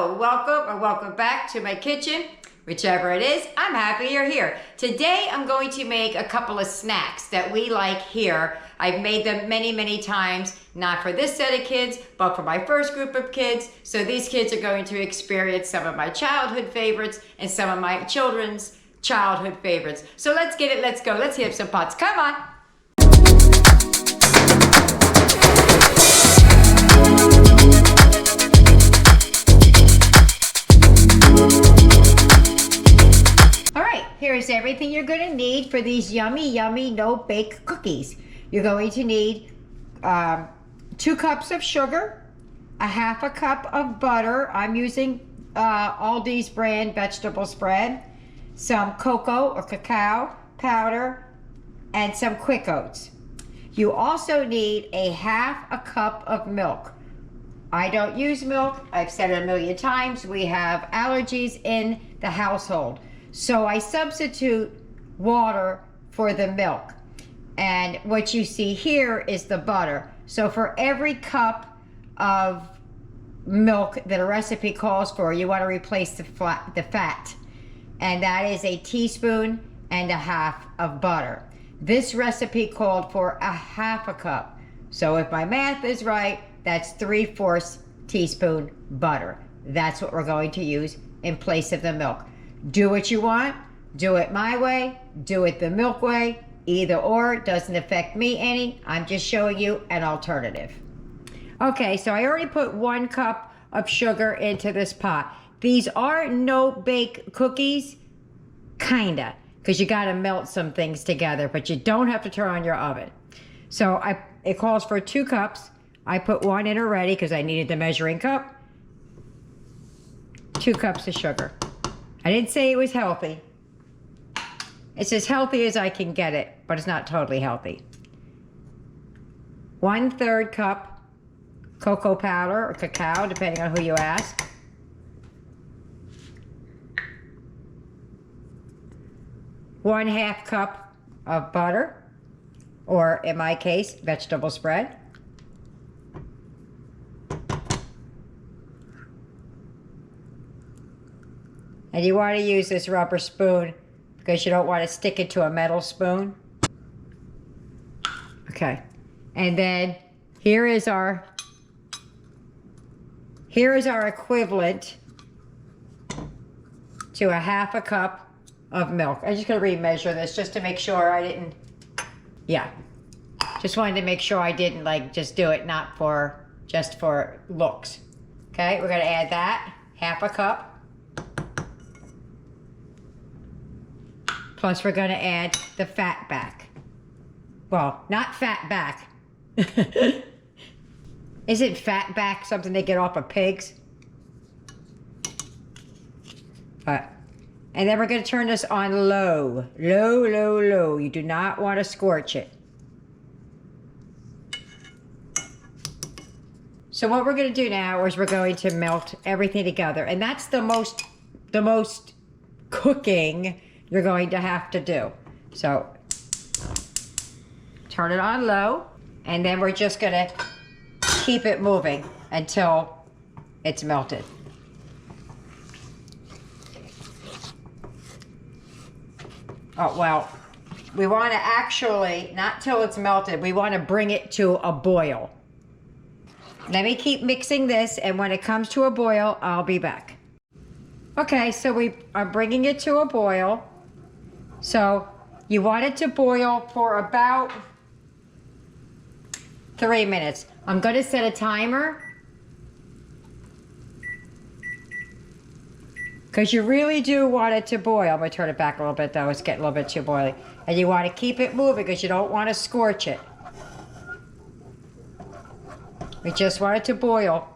Hello, welcome back to my kitchen. Whichever it is, I'm happy you're here. Today I'm going to make a couple of snacks that we like here. I've made them many times, not for this set of kids, but for my first group of kids. So these kids are going to experience some of my childhood favorites and some of my children's childhood favorites. So let's get it, let's go. Let's heat up some pots. Come on. Here's everything you're going to need for these yummy no-bake cookies. You're going to need 2 cups of sugar, a half a cup of butter. I'm using Aldi's brand vegetable spread, some cocoa or cacao powder, and some quick oats. You also need a half a cup of milk. I don't use milk. I've said it a million times. We have allergies in the household. So I substitute water for the milk. And what you see here is the butter. So for every cup of milk that a recipe calls for, you want to replace the fat. And that is a teaspoon and a half of butter. This recipe called for a half a cup. So if my math is right, that's 3/4 teaspoon butter. That's what we're going to use in place of the milk. Do what you want, do it my way, do it the milk way, either or, doesn't affect me any. I'm just showing you an alternative. Okay, so I already put 1 cup of sugar into this pot. These are no-bake cookies, kinda, because you gotta melt some things together, but you don't have to turn on your oven. So it calls for 2 cups. I put 1 in already because I needed the measuring cup. 2 cups of sugar. I didn't say it was healthy. It's as healthy as I can get it, but it's not totally healthy. 1/3 cup cocoa powder or cacao, depending on who you ask. 1/2 cup of butter, or in my case, vegetable spread. And you want to use this rubber spoon because you don't want to stick it to a metal spoon. Okay. And then here is our equivalent to a half a cup of milk. I'm just going to remeasure this just to make sure I didn't, just wanted to make sure I didn't just do it not for, just for looks. Okay, we're going to add that, half a cup. Plus, we're going to add the fat back. Well, not fat back. Isn't fat back something they get off of pigs? And then we're going to turn this on low. Low. You do not want to scorch it. So what we're going to do now is we're going to melt everything together. And that's the most cooking you're going to have to do. So turn it on low, and then we're just gonna keep it moving until it's melted. Oh, well, we want to actually, not till it's melted, we want to bring it to a boil. Let me keep mixing this, and when it comes to a boil, I'll be back. Okay, so we are bringing it to a boil. So you want it to boil for about 3 minutes. I'm going to set a timer because you really do want it to boil. I'm going to turn it back a little bit though. It's getting a little bit too boiling. And you want to keep it moving because you don't want to scorch it. We just want it to boil.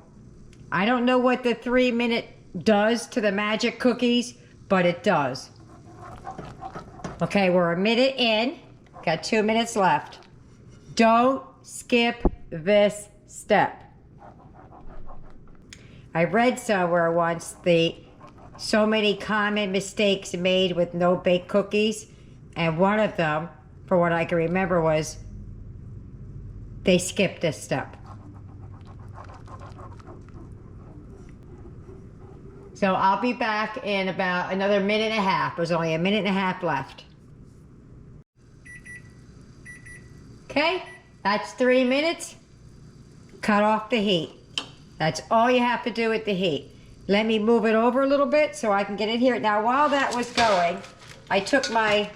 I don't know what the 3-minute does to the magic cookies, but it does. Okay, we're a minute in, got 2 minutes left. Don't skip this step. I read somewhere once so many common mistakes made with no-bake cookies, and one of them, for what I can remember, was they skipped this step. So I'll be back in about another minute and a half. There's only a minute and a half left. Okay, that's 3 minutes. Cut off the heat. That's all you have to do with the heat. Let me move it over a little bit so I can get in here. Now, while that was going, I took my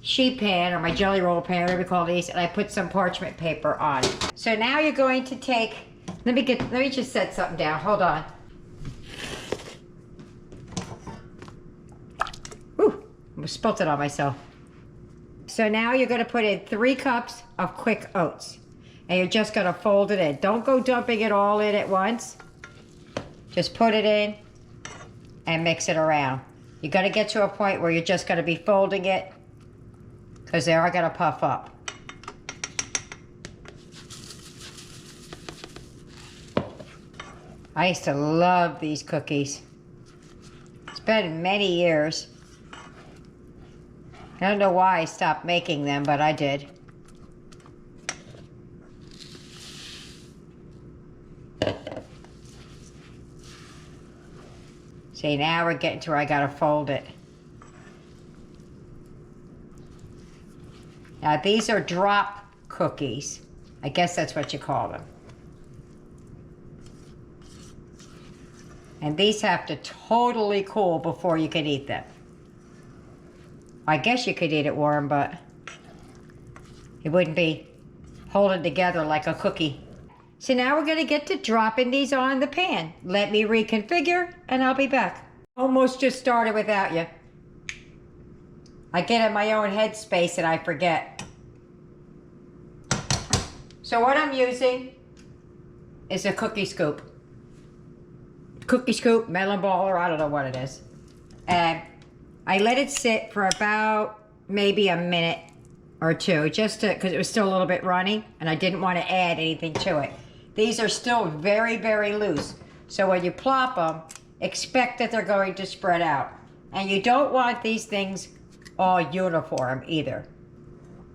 sheet pan or my jelly roll pan, whatever you call these, and I put some parchment paper on. So now you're going to take, let me just set something down. Hold on. Whew, I spilt it on myself. So now you're going to put in 3 cups of quick oats. And you're just going to fold it in. Don't go dumping it all in at once. Just put it in and mix it around. You're going to get to a point where you're just going to be folding it because they are going to puff up. I used to love these cookies. It's been many years. I don't know why I stopped making them, but I did. See, now we're getting to where I gotta fold it. Now these are drop cookies. I guess that's what you call them. And these have to totally cool before you can eat them. I guess you could eat it warm, but it wouldn't be holding together like a cookie. So now we're gonna get to dropping these on the pan. Let me reconfigure and I'll be back. Almost just started without you. I get in my own headspace and I forget. So what I'm using is a cookie scoop. Cookie scoop, melon ball, or I don't know what it is. And I let it sit for about maybe a minute or two, just to, because it was still a little bit runny and I didn't want to add anything to it. These are still very, very loose. So when you plop them, expect that they're going to spread out. And you don't want these things all uniform either.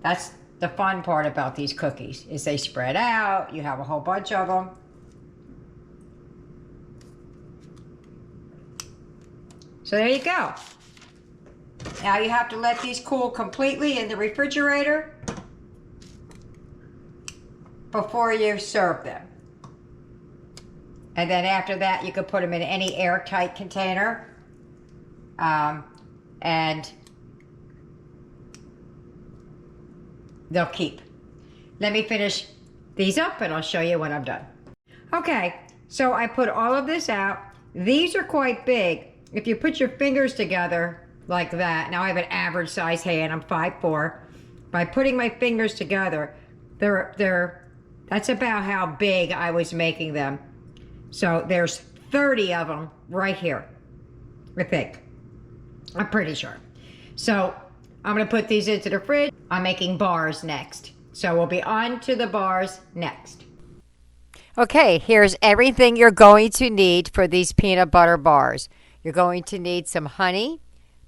That's the fun part about these cookies, is they spread out, you have a whole bunch of them. So there you go. Now you have to let these cool completely in the refrigerator before you serve them. And then after that, you can put them in any airtight container. And they'll keep. Let me finish these up and I'll show you when I'm done. Okay, so I put all of this out. These are quite big. If you put your fingers together like that, now I have an average size hand, I'm 5'4". By putting my fingers together, that's about how big I was making them. So there's 30 of them right here, I think. I'm pretty sure. So I'm gonna put these into the fridge. I'm making bars next. So we'll be on to the bars next. Okay, here's everything you're going to need for these peanut butter bars. You're going to need some honey,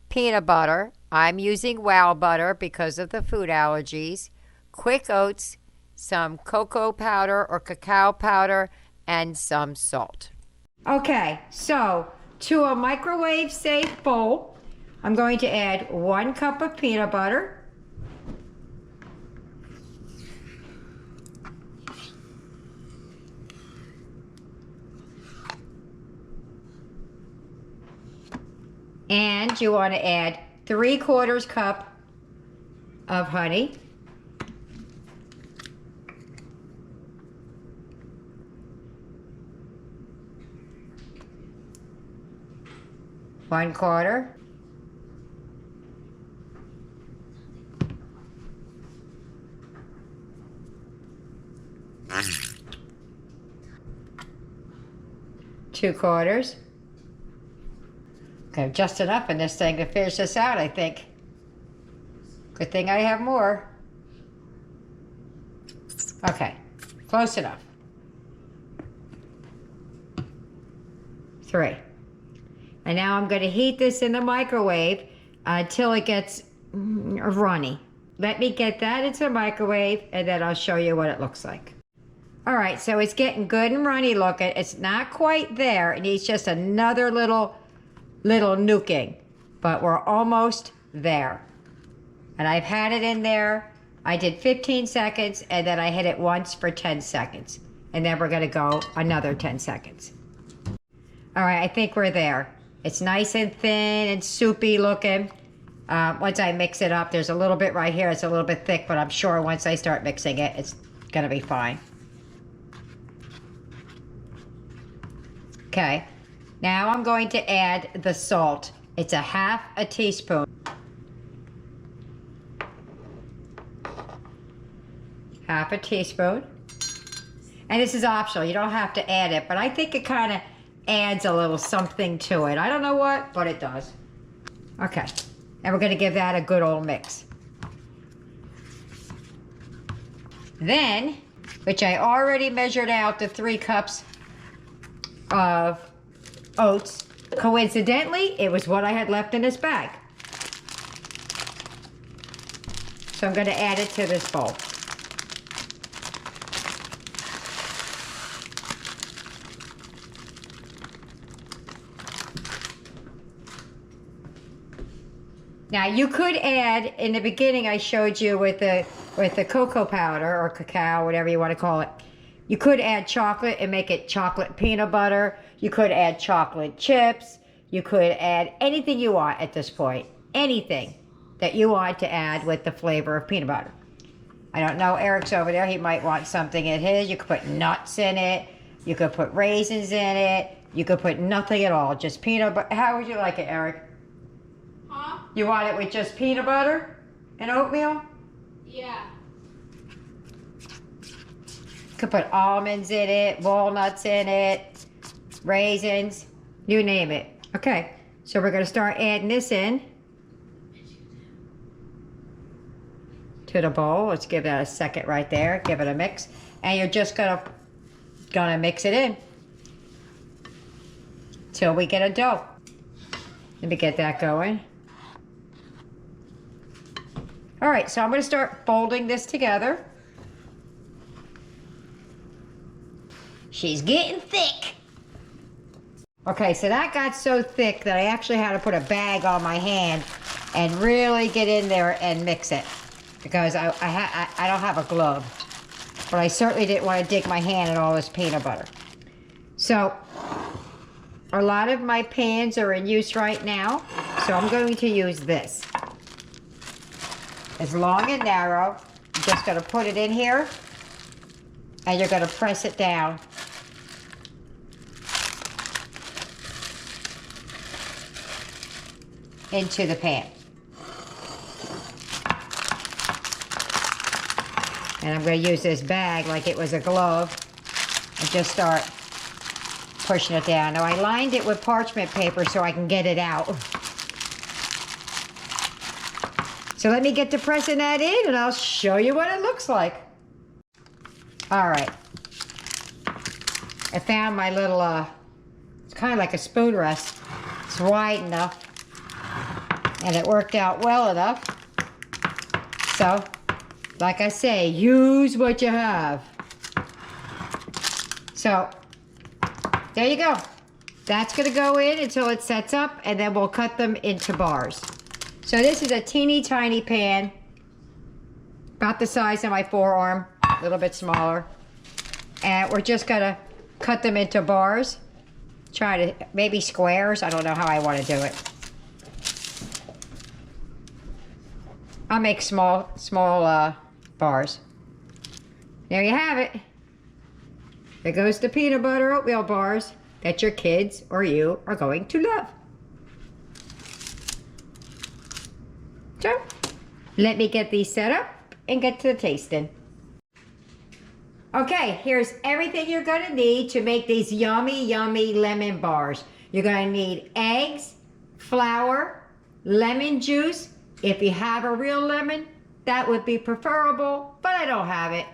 peanut butter. I'm using Wow butter because of the food allergies. Quick oats, some cocoa powder or cacao powder, and some salt. Okay, so to a microwave safe bowl, I'm going to add 1 cup of peanut butter. And you want to add 3/4 cup of honey. One quarter. Two quarters. Okay, just enough in this thing to finish this out, I think. Good thing I have more. Okay, close enough. 3. And now I'm going to heat this in the microwave until it gets runny. Let me get that into the microwave and then I'll show you what it looks like. All right, so it's getting good and runny looking. It's not quite there. It needs just another little little nuking, but we're almost there. And I've had it in there. I did 15 seconds and then I hit it once for 10 seconds. And then we're gonna go another 10 seconds. All right, I think we're there. It's nice and thin and soupy looking. Once I mix it up, there's a little bit right here. It's a little bit thick, but I'm sure once I start mixing it, it's gonna be fine. Okay, now I'm going to add the salt. It's a half a teaspoon. Half a teaspoon. And this is optional, you don't have to add it, but I think it kind of adds a little something to it. I don't know what, but it does. Okay, and we're gonna give that a good old mix. Then, which I already measured out the 3 cups of oats. Coincidentally, it was what I had left in this bag. So I'm gonna add it to this bowl. Now you could add, in the beginning I showed you with the cocoa powder or cacao, whatever you want to call it. You could add chocolate and make it chocolate peanut butter. You could add chocolate chips. You could add anything you want at this point. Anything that you want to add with the flavor of peanut butter. I don't know, Eric's over there. He might want something in his. You could put nuts in it. You could put raisins in it. You could put nothing at all, just peanut butter. How would you like it, Eric? Huh? You want it with just peanut butter and oatmeal? Yeah. Could put almonds in it, walnuts in it, raisins, you name it. Okay, so we're gonna start adding this in to the bowl. Let's give that a second right there. Give it a mix, and you're just gonna mix it in till we get a dough. Let me get that going. All right, so I'm gonna start folding this together. She's getting thick. Okay, so that got so thick that I actually had to put a bag on my hand and really get in there and mix it because I don't have a glove, but I certainly didn't want to dig my hand in all this peanut butter. So a lot of my pans are in use right now, so I'm going to use this. It's long and narrow. You're just going to put it in here and you're going to press it down. Into the pan. And I'm going to use this bag like it was a glove and just start pushing it down. Now I lined it with parchment paper so I can get it out. So let me get to pressing that in and I'll show you what it looks like. All right. I found my little, it's kind of like a spoon rest. It's wide enough. And it worked out well enough. So, like I say, use what you have. So, there you go. That's gonna go in until it sets up and then we'll cut them into bars. So this is a teeny tiny pan, about the size of my forearm, a little bit smaller. And we're just gonna cut them into bars. Try to, maybe squares, I don't know how I wanna do it. I'll make small bars. There you have it. There goes the peanut butter oatmeal bars that your kids or you are going to love. So, let me get these set up and get to the tasting. Okay, here's everything you're gonna need to make these yummy, yummy lemon bars. You're gonna need eggs, flour, lemon juice. If you have a real lemon, that would be preferable, but I don't have it.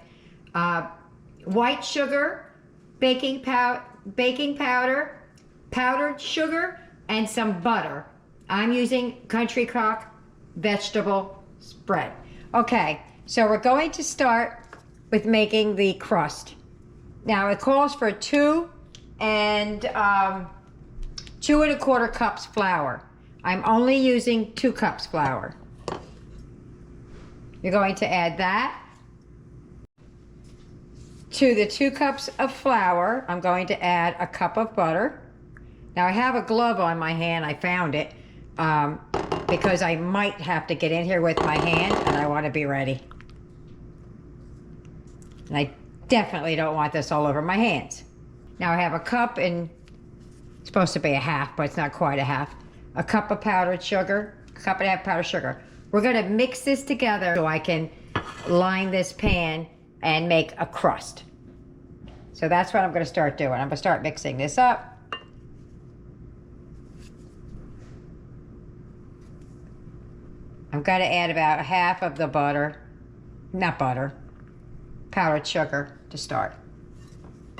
White sugar, baking powder, powdered sugar, and some butter. I'm using Country Crock vegetable spread. Okay, so we're going to start with making the crust. Now it calls for 2 2¼ cups flour. I'm only using 2 cups flour. You're going to add that. To the 2 cups of flour, I'm going to add a cup of butter. Now I have a glove on my hand, I found it, because I might have to get in here with my hand and I want to be ready. And I definitely don't want this all over my hands. Now I have a cup and, it's supposed to be a half, but it's not quite a half. A cup of powdered sugar, a cup and a half powdered sugar. We're gonna mix this together so I can line this pan and make a crust. So that's what I'm gonna start doing. I'm gonna start mixing this up. I'm gonna add about half of the butter, not butter, powdered sugar to start,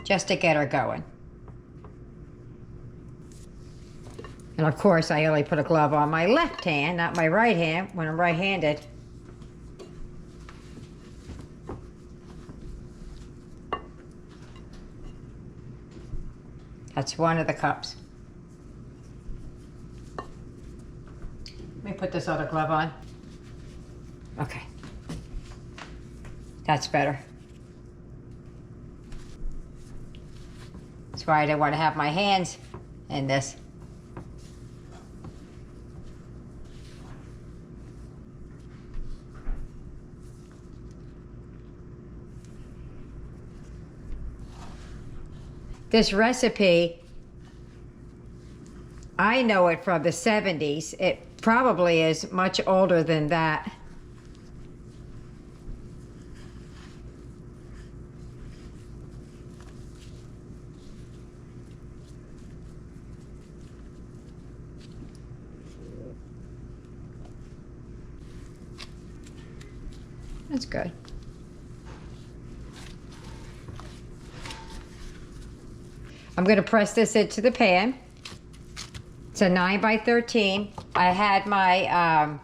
just to get her going. And of course, I only put a glove on my left hand, not my right hand, when I'm right-handed. That's 1 of the cups. Let me put this other glove on. Okay. That's better. That's why I didn't want to have my hands in this. This recipe, I know it from the 70s. It probably is much older than that. That's good. I'm going to press this into the pan. It's a 9 by 13. I had my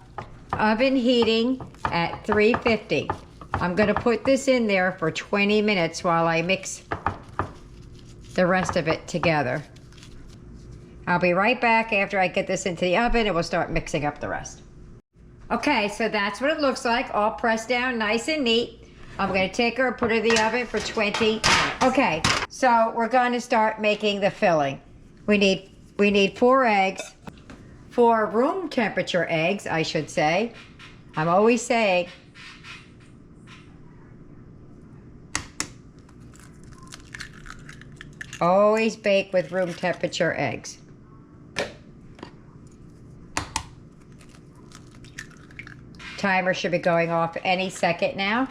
oven heating at 350. I'm going to put this in there for 20 minutes while I mix the rest of it together. I'll be right back after I get this into the oven and we'll start mixing up the rest. Okay, so that's what it looks like, all pressed down nice and neat. I'm going to take her and put her in the oven for 20 minutes. Okay, so we're going to start making the filling. We need 4 eggs, 4 room temperature eggs, I should say. I'm always saying. Always bake with room temperature eggs. Timer should be going off any second now.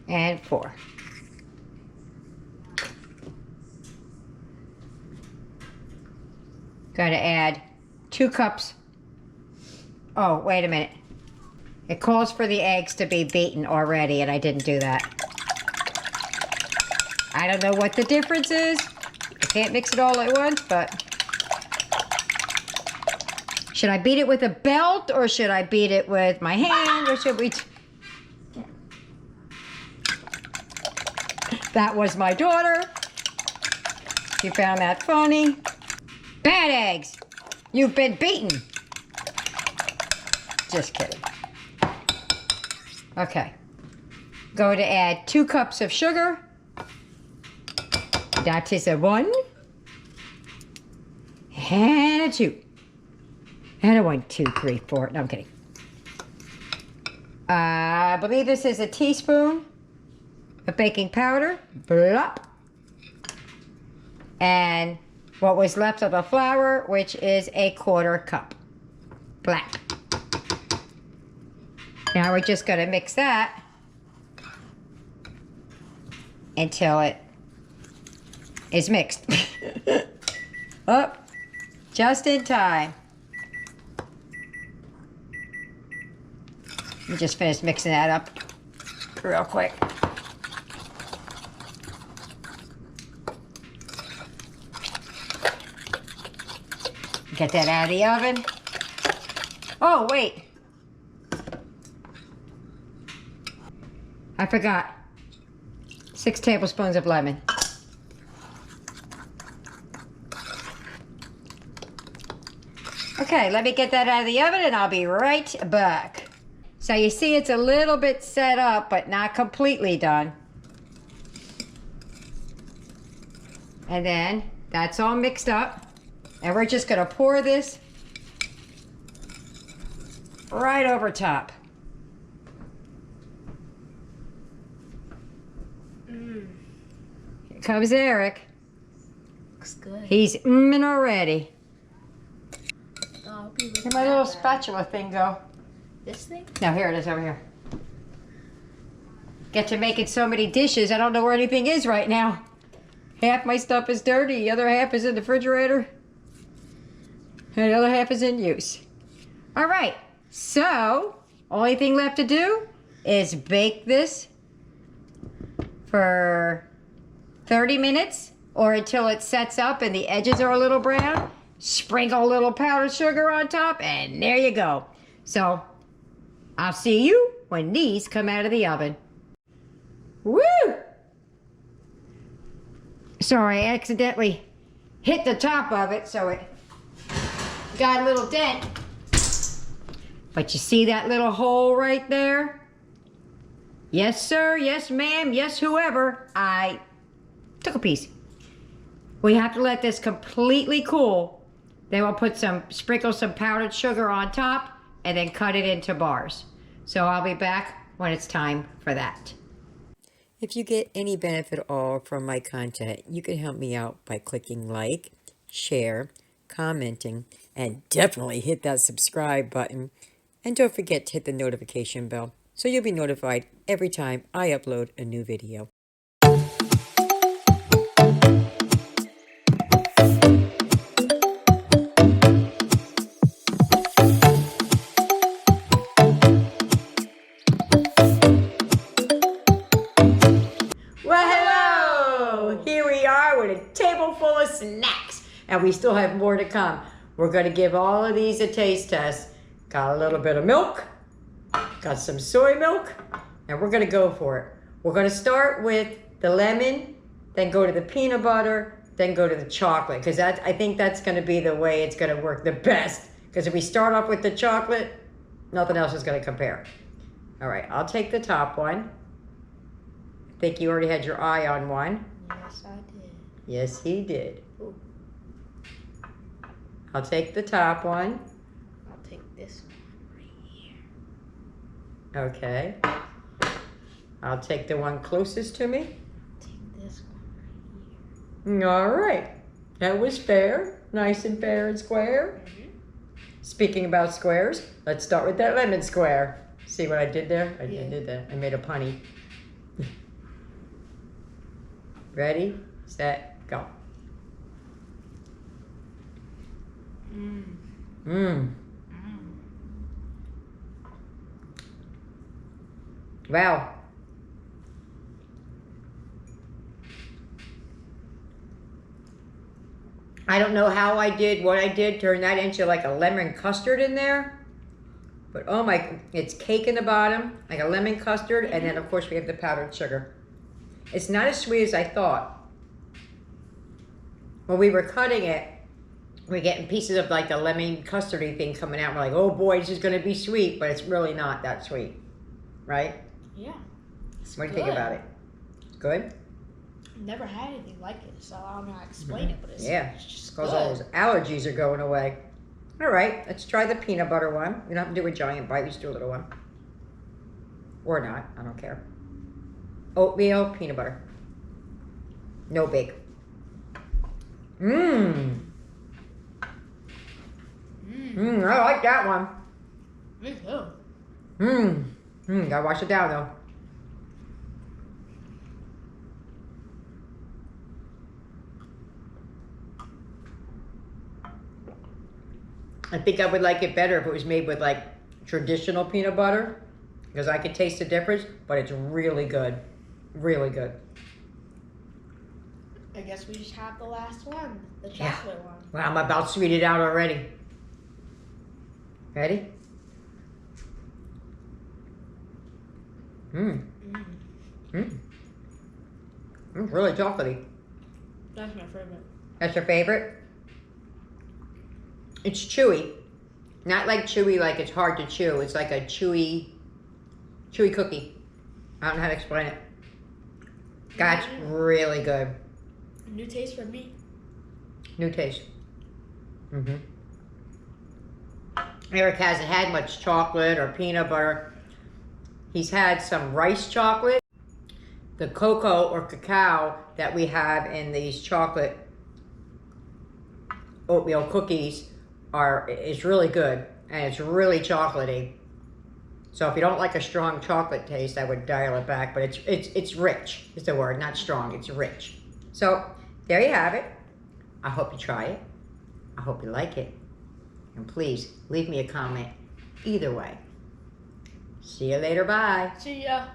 And 4. Going to add 2 cups. Oh, wait a minute. It calls for the eggs to be beaten already, and I didn't do that. I don't know what the difference is. I can't mix it all at once, but... Should I beat it with a belt, or should I beat it with my hand, or should we... That was my daughter. You found that funny. Bad eggs. You've been beaten. Just kidding. Okay. Going to add 2 cups of sugar. That is a 1. And a 2. And a 1, 2, 3, 4. No, I'm kidding. I believe this is a teaspoon of baking powder. Blop. And what was left of the flour, which is a 1/4 cup. Black. Now we're just going to mix that until it is mixed. Oh, just in time. Let me just finish mixing that up real quick. Get that out of the oven. Oh, wait. I forgot. 6 tablespoons of lemon. Okay, let me get that out of the oven and I'll be right back. So you see it's a little bit set up, but not completely done. And then that's all mixed up. And we're just gonna pour this right over top. Here comes Eric. Looks good. He's mmming already. Oh, I hope you look Where'd my that little bad. spatula thing go? This thing? No, here it is over here. Get to making so many dishes, I don't know where anything is right now. Half my stuff is dirty, the other half is in the refrigerator, and the other half is in use. All right, so only thing left to do is bake this for 30 minutes or until it sets up and the edges are a little brown. Sprinkle a little powdered sugar on top, and there you go. So I'll see you when these come out of the oven. Woo! Sorry, I accidentally hit the top of it, so it got a little dent. But you see that little hole right there? Yes, sir. Yes, ma'am. Yes, whoever. I took a piece. We have to let this completely cool. Then we'll sprinkle some powdered sugar on top and then cut it into bars. So I'll be back when it's time for that. If you get any benefit at all from my content, you can help me out by clicking like, share, commenting, and definitely hit that subscribe button. And don't forget to hit the notification bell so you'll be notified every time I upload a new video. With a table full of snacks, and we still have more to come. We're going to give all of these a taste test. Got a little bit of milk, got some soy milk, and we're going to go for it. We're going to start with the lemon, then go to the peanut butter, then go to the chocolate, because I think that's going to be the way it's going to work the best. Because if we start off with the chocolate, nothing else is going to compare. All right, I'll take the top one. I think you already had your eye on one. Yes, I did. Yes, he did. Ooh. I'll take the top one. I'll take this one right here. Okay. I'll take the one closest to me. Take this one right here. All right. That was fair. Nice and fair and square. Speaking about squares, let's start with that lemon square. See what I did there? I did that. I made a punny. Ready, set, go. Wow. I don't know how I did what I did, turn that into like a lemon custard in there. But oh my, it's cake in the bottom, like a lemon custard, and then of course we have the powdered sugar. It's not as sweet as I thought. When we were cutting it, we're getting pieces of like the lemon custardy thing coming out. We're like, oh boy, this is gonna be sweet, but it's really not that sweet, right? Yeah. What do you think about it? Good? Never had anything like it, so I don't know how to explain it, but it's just because good. all those allergies are going away. All right, let's try the peanut butter one. We don't have to do a giant bite, we just do a little one. Or not, I don't care. Oatmeal, peanut butter. No bake. I like that one. Me too. Gotta wash it down though. I think I would like it better if it was made with like traditional peanut butter, because I could taste the difference, but it's really good. Really good. I guess we just have the last one, the chocolate one. Well, I'm about to sweet it out already. Ready? It's really chocolatey. That's my favorite. That's your favorite? It's chewy. Not like chewy, like it's hard to chew. It's like a chewy cookie. I don't know how to explain it. That's really good. New taste for me. New taste. Eric hasn't had much chocolate or peanut butter. He's had some rice chocolate. The cocoa or cacao that we have in these chocolate oatmeal cookies is really good, and it's really chocolatey. So if you don't like a strong chocolate taste, I would dial it back, but it's rich is the word, not strong, it's rich. So there you have it. I hope you try it. I hope you like it. And please leave me a comment either way. See you later, bye. See ya.